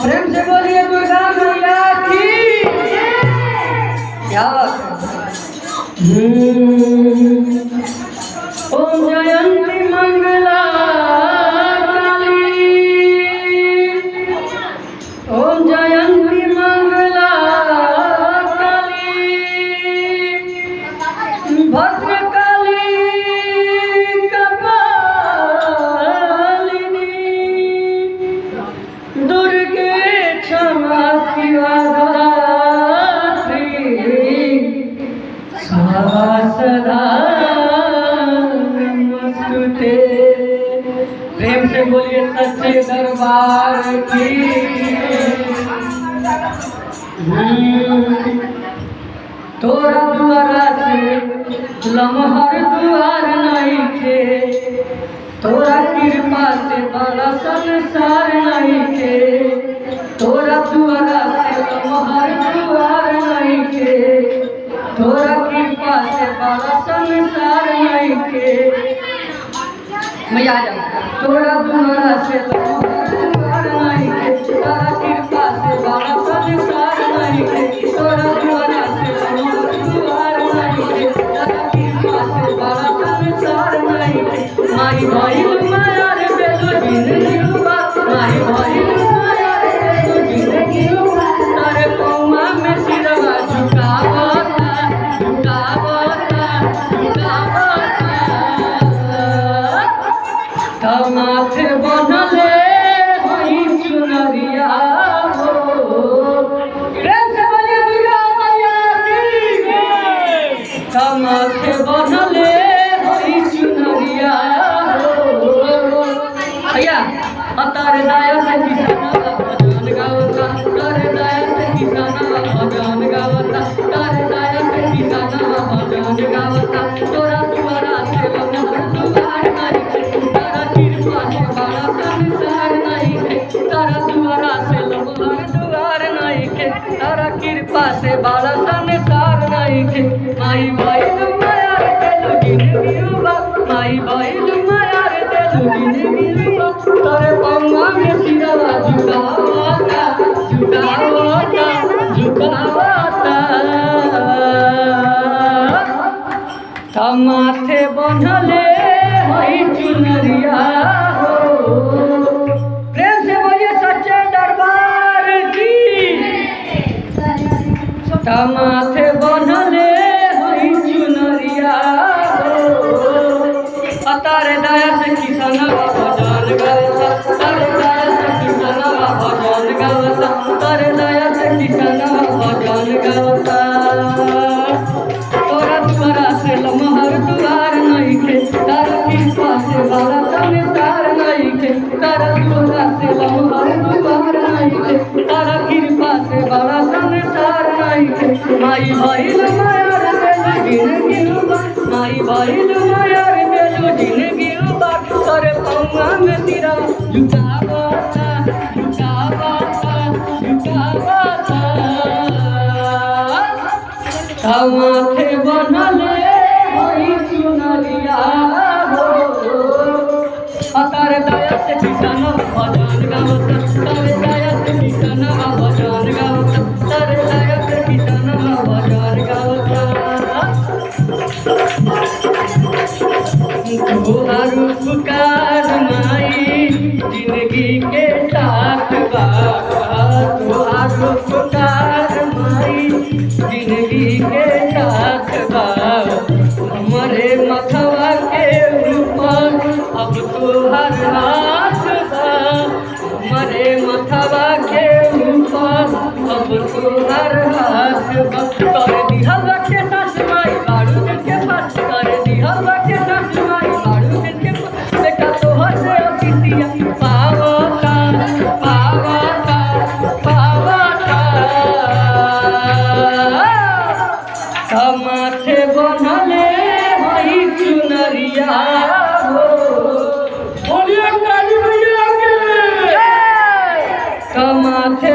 प्रेम से बोलिए दुर्गा मैया की। क्या बात है। ओम जयंती मंगला काली, ओम जयंती मंगला काली, भद्रकाली कपालिनी, दुर्गे क्षमा शिवा धात्री, सदा नमस्तुते। प्रेम से बोलिए सच्चे दरबार की। तोरा द्वारा से लम्हर द्वार नहीं थे, तोरा कृपा से बड़ा संसार नहीं थे, तोरा द्वारा से लम्हर द्वार नहीं थे, तोरा कृपा से बड़ा संसार नहीं थे। मैं आ जाऊँ। तोरा द्वारा से लम्हर द्वार नहीं थे, तोरा कृपा से बड़ा संसार नहीं थे, तोरा द्वारा से लम्हर द्वार नहीं थे, तोरा कृपा से बड़ा संसार नहीं थे। माई भइल माया रे बेलो जिंदगी बा, माई भइल माया रे बेलो जिंदगी बा, तारे पौआ में सिरवा झुकावता झुकावता झुकावता। माथे बनले हई चुनरिया हो। प्रेम से बोलिए दुर्गा मैया की। माथे बनले हई चुनरिया हो। भैया तारे दया से किसाना भजन गावता, तारे दया से किसाना भजन गावता, तारे दया से किसाना भजन गावता। तोरा द्वारा से लम्हर द्वार नहीं थे, तारा कृपा से बड़ा संसार नहीं थे, तारा द्वारा से लम्हर द्वार नहीं थे, तारा कृपा से बड़ा संसार नहीं थे। माई भइल माया रे तेलु जिंदगी बा, माई भइल माया रे तेलु जिंदगी बा, तोरे पौआ में सिरवा झुकावता झुकावता झुकावता। माथे बनले हई चुनरिया हो। प्रेम से बोलिए सच्चे दरबार की। माथे बनले हई चुनरिया हो। तारे दया से किसाना भजन गावता, तारे दया से किसाना भजन गावता, तारे दया से किसाना भजन गावता। तोरा द्वारा से लम्हर द्वार नहीं थे, तारा कृपा से बड़ा संसार नहीं थे, तारा द्वारा से लम्हर द्वार नहीं थे, तारा कृपा से बड़ा संसार नहीं थे। माई भइल माया रे बेलो जिंदगी बा, माई भइल माया रे बेलो जिंदगी बा, तोरे पौआ में सिरा झुकावता झुकावता झुकावता। माथे बनले हई चुनरिया हो। तारे दया से किसाना भजन गावता, तारे दया से किसाना भजन गावता, तारे दया से किसाना भजन गावता। तोहार उपकार माई जिंदगी के साथ बा, तोहार उपकार माई जिंदगी के साथ बा। हमारे मथवा के ऊपर अब तोहार हाथ बा, हमारे मथवा के ऊपर अब तोहार हाथ बा। कर दिहल के साथ माई बारू के पास, कर दिहल के साथ माई बारू के पास, बेटा तोहर से अतिथिया पावता पावता पावता। माथे बनले हई चुनरिया हो। बोलिए काली मैया के। माथे